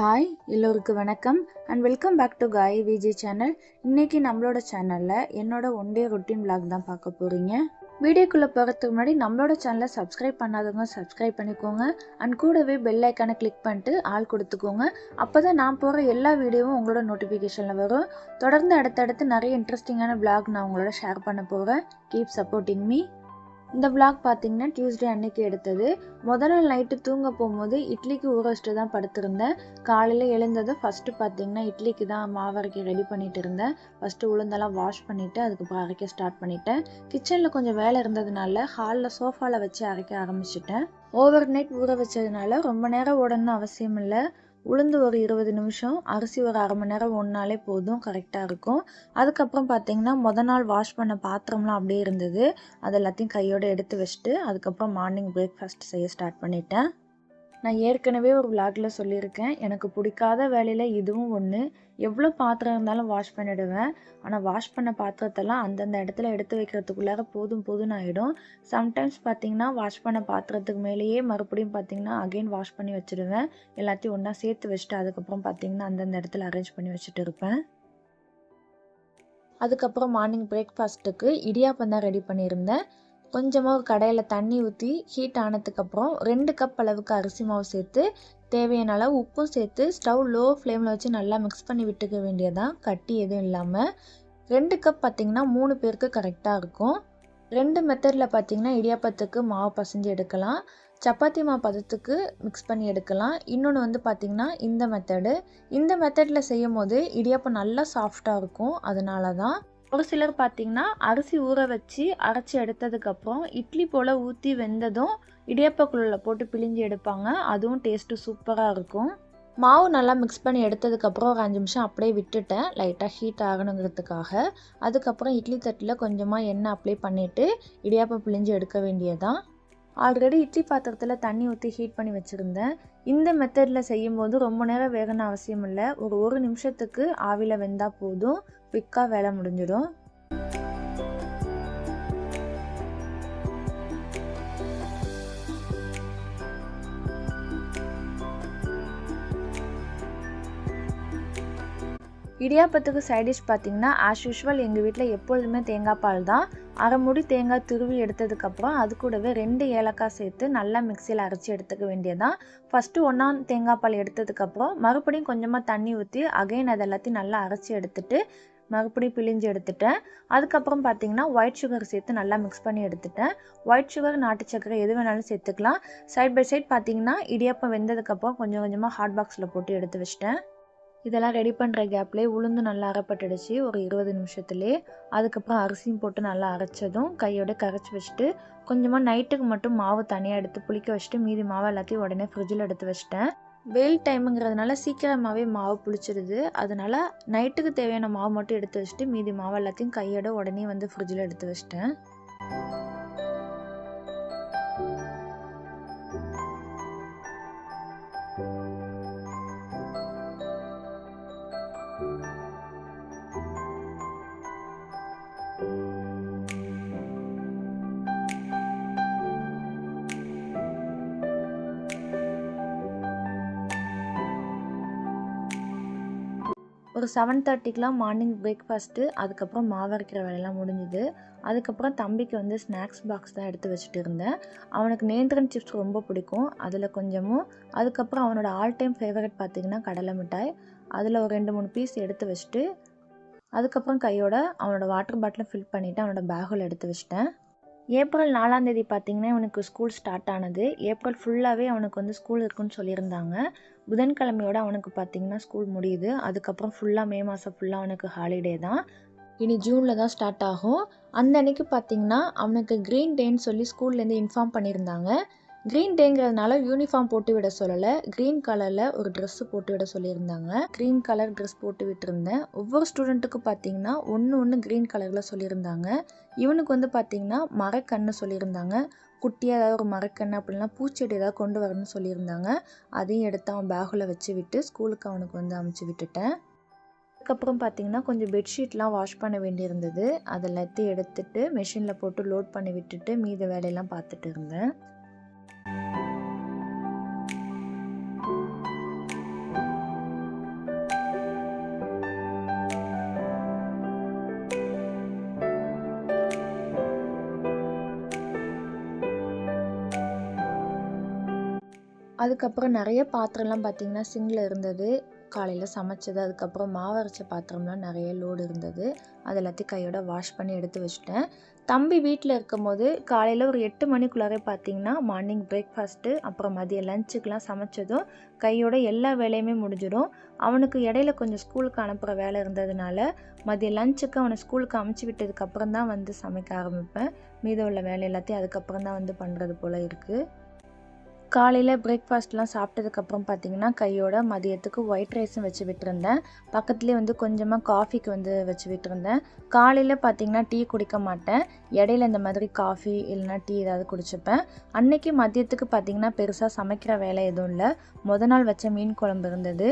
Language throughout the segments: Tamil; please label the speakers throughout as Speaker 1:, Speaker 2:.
Speaker 1: ஹாய் எல்லோருக்கும் வணக்கம் அண்ட் வெல்கம் பேக் டு காய் விஜி சேனல். இன்றைக்கி நம்மளோட சேனலில் என்னோட ஒன் டே ரொட்டீன் vlog தான் பார்க்க போகிறீங்க. வீடியோக்குள்ளே போகிறதுக்கு முன்னாடி நம்மளோட சேனலை சப்ஸ்கிரைப் பண்ணாதவங்க சப்ஸ்கிரைப் பண்ணிக்கோங்க அண்ட் கூடவே பெல் ஐக்கானை கிளிக் பண்ணிட்டு ஆள் கொடுத்துக்கோங்க. அப்போ தான் நான் போகிற எல்லா வீடியோவும் உங்களோட நோட்டிஃபிகேஷனில் வரும். தொடர்ந்து அடுத்தடுத்து நிறைய இன்ட்ரெஸ்டிங்கான vlog நான் உங்களோட ஷேர் பண்ண போகிறேன். Keep supporting me. இந்த vlog பார்த்தீங்கன்னா டியூஸ்டே அன்னைக்கு எடுத்தது. முதல் நாள் நைட்டு தூங்க போகும்போது இட்லிக்கு ஊற வச்சுட்டு தான் படுத்திருந்தேன். காலையில் எழுந்ததும் ஃபஸ்ட்டு பார்த்தீங்கன்னா இட்லிக்கு தான் மாவு அரைக்க ரெடி பண்ணிட்டு இருந்தேன். ஃபஸ்ட்டு உளுந்தெல்லாம் வாஷ் பண்ணிவிட்டு அதுக்கப்புறம் அரைக்க ஸ்டார்ட் பண்ணிட்டேன். கிச்சனில் கொஞ்சம் வேலை இருந்ததுனால ஹாலில் சோஃபாவில் வச்சு அரைக்க ஆரம்பிச்சிட்டேன். ஓவர் நைட் ஊற வச்சதுனால ரொம்ப நேரம் ஓடணும்னு அவசியம் இல்லை. உளுந்து ஒரு 20 நிமிஷம், அரிசி ஒரு அரை மணி நேரம் ஒன்றாலே போதும், கரெக்டாக இருக்கும். அதுக்கப்புறம் பார்த்தீங்கன்னா நாள் வாஷ் பண்ண பாத்திரம்லாம் அப்படியே இருந்தது. அது எல்லாத்தையும் கையோடு எடுத்து வச்சுட்டு அதுக்கப்புறம் மார்னிங் பிரேக்ஃபாஸ்ட் செய்ய ஸ்டார்ட் பண்ணிட்டேன். நான் ஏற்கனவே ஒரு vlogல சொல்லியிருக்கேன், எனக்கு பிடிக்காத வேலையில் இதுவும் ஒன்று. எவ்வளோ பாத்திரம் இருந்தாலும் வாஷ் பண்ணிவிடுவேன். ஆனால் வாஷ் பண்ண பாத்திரத்தெல்லாம் அந்தந்த இடத்துல எடுத்து வைக்கிறதுக்குள்ளார போதும்னு ஆகிடும். சம்டைம்ஸ் பார்த்திங்கன்னா வாஷ் பண்ண பாத்திரத்துக்கு மேலேயே மறுபடியும் பார்த்திங்கன்னா அகெயின் வாஷ் பண்ணி வச்சுடுவேன். எல்லாத்தையும் ஒன்றா சேர்த்து வச்சுட்டு அதுக்கப்புறம் பார்த்திங்கன்னா அந்தந்த இடத்துல அரேஞ்ச் பண்ணி வச்சுட்டு இருப்பேன். அதுக்கப்புறம் மார்னிங் பிரேக்ஃபாஸ்ட்டுக்கு இடியாப்பம் தான் ரெடி பண்ணியிருந்தேன். கொஞ்சமாக ஒரு கடாயில் தண்ணி ஊற்றி ஹீட் ஆனதுக்கப்புறம் 2 கப் அளவுக்கு அரிசி மாவு சேர்த்து தேவையான அளவு உப்பும் சேர்த்து ஸ்டவ் லோ ஃப்ளேமில் வச்சு நல்லா மிக்ஸ் பண்ணி விட்டுக்க வேண்டியதான், கட்டி எதுவும் இல்லாமல். 2 கப் பார்த்திங்கன்னா 3 பேருக்கு கரெக்டாக இருக்கும். 2 மெத்தடில் பார்த்திங்கன்னா இடியாப்பத்துக்கு மாவு பசைஞ்சு எடுக்கலாம். சப்பாத்தி மாவு பதத்துக்கு மிக்ஸ் பண்ணி எடுக்கலாம். இன்னொன்று வந்து பார்த்திங்கன்னா இந்த மெத்தடில் செய்யும் போது இடியாப்பம் நல்லா சாஃப்டாக இருக்கும். அதனால தான் ஒரு சிலர் பார்த்திங்கன்னா அரிசி ஊற வச்சு அரைச்சி எடுத்ததுக்கப்புறம் இட்லி போல் ஊற்றி வெந்ததும் இடியாப்பக்குள்ளில் போட்டு பிழிஞ்சு எடுப்பாங்க. அதுவும் டேஸ்ட்டு சூப்பராக இருக்கும். மாவு நல்லா மிக்ஸ் பண்ணி எடுத்ததுக்கப்புறம் ஒரு 5 நிமிஷம் அப்படியே விட்டுட்டேன், லைட்டாக ஹீட் ஆகணுங்கிறதுக்காக. அதுக்கப்புறம் இட்லி தட்டில் கொஞ்சமாக எண்ணெய் அப்ளை பண்ணிவிட்டு இடியாப்பம் பிழிஞ்சு எடுக்க வேண்டியதான். ஆல்ரெடி இட்லி பாத்திரத்தில் தண்ணி ஊற்றி ஹீட் பண்ணி வச்சுருந்தேன். இந்த மெத்தடில் செய்யும்போது ரொம்ப நேரம் வேகணும் அவசியம் இல்லை. ஒரு நிமிஷத்துக்கு ஆவியில் வெந்தால் போதும், குயிக்காக வேலை முடிஞ்சிடும். இடியாப்பத்துக்கு சைடிஷ் பார்த்திங்கன்னா ஆஸ் யூஷுவல் எங்கள் வீட்டில் எப்பொழுதுமே தேங்காய் பால் தான். அரை மூடி தேங்காய் துருவி எடுத்ததுக்கப்புறம் அது கூடவே 2 ஏலக்காய் சேர்த்து நல்லா மிக்சியில் அரைச்சி எடுத்துக்க வேண்டியதான். ஃபஸ்ட்டு 1 தேங்காய் பால் எடுத்ததுக்கப்புறம் மறுபடியும் கொஞ்சமாக தண்ணி ஊற்றி அகைன் அது எல்லாத்தையும் நல்லா அரைச்சி எடுத்துட்டு மறுபடியும் பிழிஞ்சு எடுத்துட்டேன். அதுக்கப்புறம் பார்த்திங்கன்னா ஒயிட் சுகர் சேர்த்து நல்லா மிக்ஸ் பண்ணி எடுத்துட்டேன். ஒயிட் சுகர், நாட்டு சக்கரை எது வேணாலும் சேர்த்துக்கலாம். சைட் பை சைட் பார்த்திங்கன்னா இடியாப்பம் வெந்ததுக்கப்புறம் கொஞ்சம் கொஞ்சமாக ஹாட் பாக்ஸில் போட்டு எடுத்து வச்சிட்டேன். இதெல்லாம் ரெடி பண்ணுற கேப்லேயே உளுந்து நல்லா அரைப்பட்டுடுச்சு ஒரு 20 நிமிஷத்துலேயே. அதுக்கப்புறம் அரிசியும் போட்டு நல்லா அரைச்சதும் கையோட கரைச்சி வச்சுட்டு கொஞ்சமாக நைட்டுக்கு மட்டும் மாவு தனியாக எடுத்து புளிக்க வச்சுட்டு மீதி மாவு எல்லாத்தையும் உடனே ஃப்ரிட்ஜில் எடுத்து வச்சிட்டேன். வெயில் டைமுங்கிறதுனால சீக்கிரமாகவே மாவு புளிச்சிடுது. அதனால் நைட்டுக்கு தேவையான மாவு மட்டும் எடுத்து வச்சுட்டு மீதி மாவு எல்லாத்தையும் கையோட உடனே வந்து ஃப்ரிட்ஜில் எடுத்து வச்சிட்டேன். ஒரு 7:30க்கெலாம் மார்னிங் பிரேக்ஃபாஸ்ட்டு, அதுக்கப்புறம் மாவு அரைக்கிற வேலையெல்லாம் முடிஞ்சுது. அதுக்கப்புறம் தம்பிக்கு வந்து ஸ்நாக்ஸ் பாக்ஸ் தான் எடுத்து வச்சுட்டு இருந்தேன். அவனுக்கு நேந்திரன் சிப்ஸ் ரொம்ப பிடிக்கும், அதில் கொஞ்சமும். அதுக்கப்புறம் அவனோட ஆல் டைம் ஃபேவரட் பார்த்திங்கன்னா கடலை மிட்டாய், அதில் ஒரு 2-3 பீஸ் எடுத்து வச்சுட்டு அதுக்கப்புறம் கையோட அவனோட வாட்டர் பாட்டிலை ஃபில் பண்ணிவிட்டு அவனோட பேக்கில் எடுத்து வச்சிட்டேன். ஏப்ரல் 4ஆம் தேதி பார்த்திங்கன்னா இவனுக்கு ஸ்கூல் ஸ்டார்ட் ஆனது. ஏப்ரல் ஃபுல்லாகவே அவனுக்கு வந்து ஸ்கூல் இருக்குன்னு சொல்லியிருந்தாங்க. புதன்கிழமையோட அவனுக்கு பார்த்திங்கன்னா ஸ்கூல் முடியுது. அதுக்கப்புறம் ஃபுல்லாக மே மாதம் ஃபுல்லாக அவனுக்கு ஹாலிடே தான். இனி ஜூனில் தான் ஸ்டார்ட் ஆகும். அந்த அன்னைக்கு பார்த்திங்கன்னா அவனுக்கு க்ரீன் டேன்னு சொல்லி ஸ்கூல்லேருந்து இன்ஃபார்ம் பண்ணியிருந்தாங்க. க்ரீன் டேங்கிறதுனால யூனிஃபார்ம் போட்டு விட சொல்லலை, க்ரீன் கலரில் ஒரு ட்ரெஸ்ஸு போட்டு விட சொல்லியிருந்தாங்க. க்ரீன் கலர் ட்ரெஸ் போட்டு விட்டுருந்தேன். ஒவ்வொரு ஸ்டூடெண்ட்டுக்கும் பார்த்திங்கன்னா ஒன்று க்ரீன் கலரில் சொல்லியிருந்தாங்க. இவனுக்கு வந்து பார்த்திங்கன்னா மரக்கன்று சொல்லியிருந்தாங்க. குட்டியாக ஏதாவது ஒரு மரக்கன்று அப்படின்னா பூச்செடி ஏதாவது கொண்டு வரணும்னு சொல்லியிருந்தாங்க. அதையும் எடுத்து அவன் பேக்கில் வச்சு விட்டு ஸ்கூலுக்கு அவனுக்கு வந்து அமுச்சு விட்டுட்டேன். அதுக்கப்புறம் பார்த்திங்கன்னா கொஞ்சம் பெட்ஷீட்லாம் வாஷ் பண்ண வேண்டியிருந்தது. அதை எல்லாத்தையும் எடுத்துகிட்டு மெஷினில் போட்டு லோட் பண்ணி விட்டுட்டு மீத வேலையெல்லாம் பார்த்துட்டு இருந்தேன். அதுக்கப்புறம் நிறைய பாத்திரம்லாம் பார்த்திங்கன்னா சிங்கில் இருந்தது. காலையில் சமைச்சது, அதுக்கப்புறம் மாவு அரைச்ச பாத்திரம்லாம் நிறைய லோடு இருந்தது. அது எல்லாத்தையும் கையோட வாஷ் பண்ணி எடுத்து வச்சுட்டேன். தம்பி வீட்டில் இருக்கும் போது காலையில் ஒரு 8 மணிக்குள்ளாரே பார்த்திங்கன்னா மார்னிங் பிரேக்ஃபாஸ்ட்டு, அப்புறம் மதியம் லஞ்சுக்கெலாம் சமைச்சதும் கையோட எல்லா வேலையுமே முடிஞ்சிடும். அவனுக்கு இடையில கொஞ்சம் ஸ்கூலுக்கு அனுப்புகிற வேலை இருந்ததுனால மதியம் லஞ்சுக்கு அவனை ஸ்கூலுக்கு அமுச்சு விட்டதுக்கப்புறம் தான் வந்து சமைக்க ஆரம்பிப்பேன். மீதம் உள்ள வேலை எல்லாத்தையும் அதுக்கப்புறம் தான் வந்து பண்ணுறது போல் இருக்குது. காலையில் பிரேக்ஃபாஸ்ட்லாம் சாப்பிட்டதுக்கப்புறம் பார்த்திங்கன்னா கையோட மதியத்துக்கு ஒயிட் ரைஸும் வச்சு விட்டுருந்தேன். பக்கத்துலேயே வந்து கொஞ்சமாக காஃபிக்கு வந்து வச்சு விட்டுருந்தேன். காலையில் பார்த்திங்கன்னா டீ குடிக்க மாட்டேன். இடையில இந்த மாதிரி காஃபி இல்லைனா டீ ஏதாவது குடிச்சுப்பேன். அன்னைக்கு மதியத்துக்கு பார்த்திங்கன்னா பெருசாக சமைக்கிற வேலை எதுவும் இல்லை. நாள் வச்ச மீன் குழம்பு இருந்தது.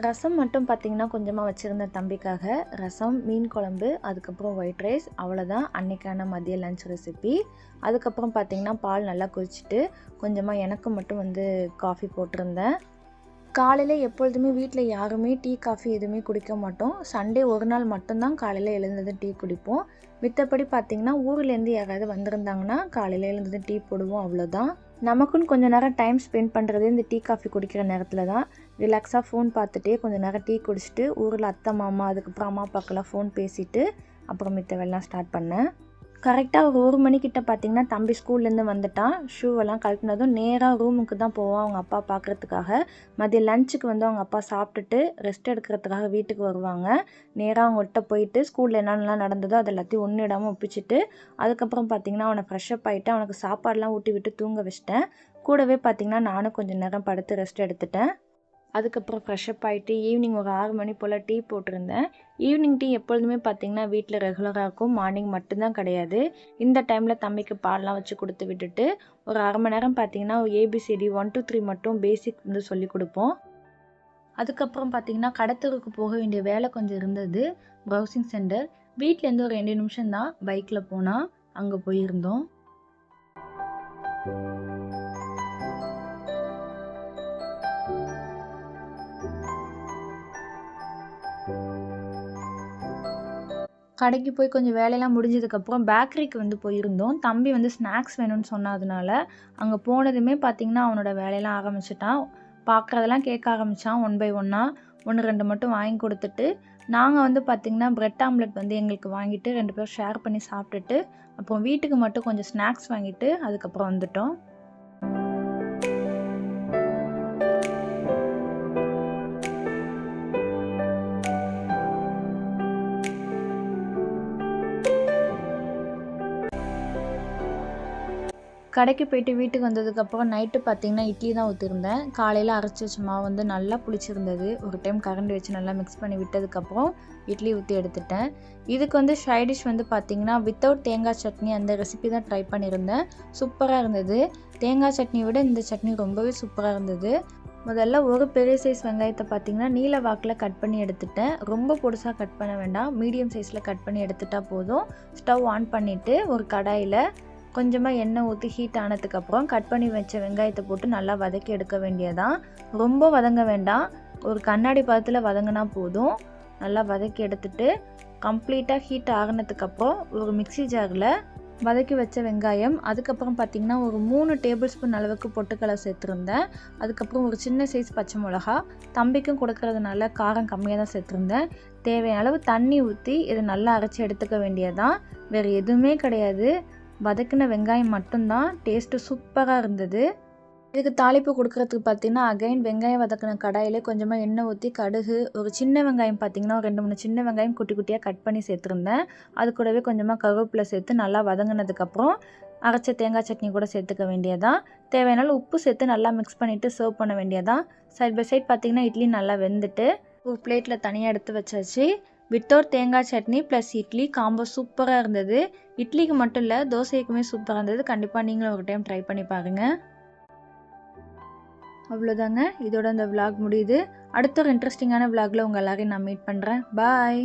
Speaker 1: ரசம் மட்டும் பார்த்திங்கன்னா கொஞ்சமாக வச்சுருந்தேன் தம்பிக்காக. ரசம், மீன் குழம்பு, அதுக்கப்புறம் ஒயிட் ரைஸ், அவ்வளோதான் அன்றைக்கான மதிய லஞ்ச் ரெசிபி. அதுக்கப்புறம் பார்த்திங்கன்னா பால் நல்லா கொதிச்சுட்டு கொஞ்சமாக எனக்கு மட்டும் வந்து காஃபி போட்டிருந்தேன். காலையில் எப்பொழுதுமே வீட்டில் யாருமே டீ காஃபி எதுவுமே குடிக்க மாட்டோம். சண்டே ஒரு நாள் மட்டும்தான் காலையில் எழுந்தது டீ குடிப்போம். மித்தபடி பார்த்திங்கன்னா ஊர்லேருந்து யாராவது வந்திருந்தாங்கன்னா காலையில் எழுந்தது டீ போடுவோம், அவ்வளோதான். நமக்குன்னு கொஞ்சம் நேரம் டைம் ஸ்பெண்ட் பண்ணுறது இந்த டீ காஃபி குடிக்கிற நேரத்தில் தான். ரிலாக்ஸாக ஃபோன் பார்த்துட்டே கொஞ்சம் நேரம் டீ குடிச்சிட்டு ஊரில் அத்தை மாமா அதுக்கப்புறம் அம்மா அப்பாக்கெல்லாம் ஃபோன் பேசிவிட்டு அப்புறம் மித்த வேலைலாம் ஸ்டார்ட் பண்ணேன். கரெக்டாக ஒரு 1 மணிக்கிட்ட பார்த்திங்கன்னா தம்பி ஸ்கூல்லேருந்து வந்துட்டான். ஷூவெல்லாம் கழட்டினதும் நேராக ரூமுக்கு தான் போவான் அவங்க அப்பா பார்க்குறதுக்காக. மதியம் லஞ்சுக்கு வந்து அவங்க அப்பா சாப்பிட்டுட்டு ரெஸ்ட் எடுக்கிறதுக்காக வீட்டுக்கு வருவாங்க. நேராக அவங்கள்ட்ட போயிட்டு ஸ்கூலில் என்னென்னலாம் நடந்ததோ அது எல்லாத்தையும் ஒன்றிடாமல் ஒப்பிச்சிட்டு அதுக்கப்புறம் பார்த்திங்கன்னா அவனை ஃப்ரெஷ்அப் ஆகிட்டு அவனுக்கு சாப்பாடெலாம் ஊட்டி விட்டு தூங்க வச்சிட்டேன். கூடவே பார்த்திங்கன்னா நானும் கொஞ்சம் நேரம் படுத்து ரெஸ்ட் எடுத்துட்டேன். அதுக்கப்புறம் ஃப்ரெஷ்அப் ஆகிட்டு ஈவினிங் ஒரு 6 மணி போல் டீ போட்டிருந்தேன். ஈவினிங் டீ எப்பொழுதுமே பார்த்திங்கன்னா வீட்டில் ரெகுலராக இருக்கும். மார்னிங் மட்டும்தான் கிடையாது. இந்த டைமில் தம்பிக்கு பால்லாம் வச்சு கொடுத்து விட்டுட்டு ஒரு அரை மணி நேரம் பார்த்திங்கன்னா ABCD 1 to 3 மட்டும் பேசிக் வந்து சொல்லி கொடுப்போம். அதுக்கப்புறம் பார்த்திங்கன்னா கடத்தூருக்கு போக வேண்டிய வேலை கொஞ்சம் இருந்தது. ப்ரௌசிங் சென்டர் வீட்டிலேருந்து ஒரு 2 நிமிஷம் தான் பைக்கில் போனால் அங்கே போயிருந்தோம். கடைக்கு போய் கொஞ்சம் வேலையெல்லாம் முடிஞ்சதுக்கப்புறம் பேக்கரிக்கு வந்து போயிருந்தோம். தம்பி வந்து ஸ்நாக்ஸ் வேணும்னு சொன்னதுனால அங்கே போனதுமே பார்த்திங்கன்னா அவனோட வேலையெல்லாம் ஆரம்பிச்சிட்டான். பார்க்குறதெல்லாம் கேட்க ஆரம்பித்தான். 1 by 1 1 2 மட்டும் வாங்கி கொடுத்துட்டு நாங்கள் வந்து பார்த்திங்கன்னா பிரெட் ஆம்லெட் வந்து எங்களுக்கு வாங்கிட்டு 2 பேரும் ஷேர் பண்ணி சாப்பிட்டுட்டு அப்புறம் வீட்டுக்கு மட்டும் கொஞ்சம் ஸ்நாக்ஸ் வாங்கிட்டு அதுக்கப்புறம் வந்துட்டோம். கடைக்கு போயிட்டு வீட்டுக்கு வந்ததுக்கப்புறம் நைட்டு பார்த்திங்கன்னா இட்லி தான் ஊற்றிருந்தேன். காலையில் அரைச்சி வச்ச மாவு வந்து நல்லா புளிச்சிருந்தது. ஒரு டைம் கரண்டி வச்சு நல்லா மிக்ஸ் பண்ணி விட்டதுக்கப்புறம் இட்லி ஊற்றி எடுத்துட்டேன். இதுக்கு வந்து சைடிஷ் வந்து பார்த்திங்கன்னா வித்தவுட் தேங்காய் சட்னி அந்த ரெசிபி தான் ட்ரை பண்ணியிருந்தேன். சூப்பராக இருந்தது. தேங்காய் சட்னியை விட இந்த சட்னி ரொம்பவே சூப்பராக இருந்தது. முதல்ல ஒரு பெரிய சைஸ் வெங்காயத்தை பார்த்திங்கன்னா நீல வாக்கில் கட் பண்ணி எடுத்துட்டேன். ரொம்ப பொடுசாக கட் பண்ண வேண்டாம், மீடியம் சைஸில் கட் பண்ணி எடுத்துட்டால் போதும். ஸ்டவ் ஆன் பண்ணிவிட்டு ஒரு கடாயில் கொஞ்சமாக எண்ணெய் ஊற்றி ஹீட் ஆனதுக்கப்புறம் கட் பண்ணி வச்ச வெங்காயத்தை போட்டு நல்லா வதக்கி எடுக்க வேண்டியதான். ரொம்ப வதங்க வேண்டாம், ஒரு கண்ணாடி பதத்தில் வதங்கினா போதும். நல்லா வதக்கி எடுத்துட்டு கம்ப்ளீட்டாக ஹீட் ஆகினதுக்கப்புறம் ஒரு மிக்ஸி ஜாரில் வதக்கி வச்ச வெங்காயம், அதுக்கப்புறம் பார்த்திங்கன்னா ஒரு 3 டேபிள் ஸ்பூன் அளவுக்கு பொட்டுக்கடலை சேர்த்துருந்தேன். அதுக்கப்புறம் ஒரு சின்ன சைஸ் பச்சை மிளகா, தம்பிக்கும் கொடுக்கறதுனால காரம் கம்மியாக தான் சேர்த்துருந்தேன். தேவையான அளவு தண்ணி ஊற்றி இதை நல்லா அரைச்சி எடுத்துக்க வேண்டியதான். வேறு எதுவுமே கிடையாது, வதக்கின வெங்காயம் மட்டும்தான். டேஸ்ட்டு சூப்பராக இருந்தது. இதுக்கு தாளிப்பு கொடுக்குறதுக்கு பார்த்திங்கன்னா அகைன் வெங்காயம் வதக்கின கடாயில் கொஞ்சமாக எண்ணெய் ஊற்றி கடுகு, ஒரு சின்ன வெங்காயம் பார்த்திங்கன்னா ஒரு 2 3 சின்ன வெங்காயம் குட்டி குட்டியாக கட் பண்ணி சேர்த்துருந்தேன். அது கூடவே கொஞ்சமாக கருவேப்பிலை சேர்த்து நல்லா வதங்கினதுக்கப்புறம் அரைச்ச தேங்காய் சட்னி கூட சேர்த்துக்க வேண்டியதான். தேவையான உப்பு சேர்த்து நல்லா மிக்ஸ் பண்ணிவிட்டு சர்வ் பண்ண வேண்டியதான். சைட் பை சைட் பார்த்திங்கன்னா இட்லி நல்லா வெந்துட்டு ஒரு பிளேட்டில் தனியாக எடுத்து வச்சாச்சு. வித்தவுட் தேங்காய் சட்னி ப்ளஸ் இட்லி காம்போ சூப்பராக இருந்தது. இட்லிக்கு மட்டும் இல்லை, தோசைக்குமே சூப்பராக இருந்தது. கண்டிப்பாக நீங்களும் ஒரு டைம் ட்ரை பண்ணி பாருங்கள். அவ்வளோதாங்க, இதோட இந்த விளாக் முடியுது. அடுத்த ஒரு இன்ட்ரெஸ்டிங்கான விளாகில் உங்கள் எல்லாரையும் நான் மீட் பண்ணுறேன். பாய்.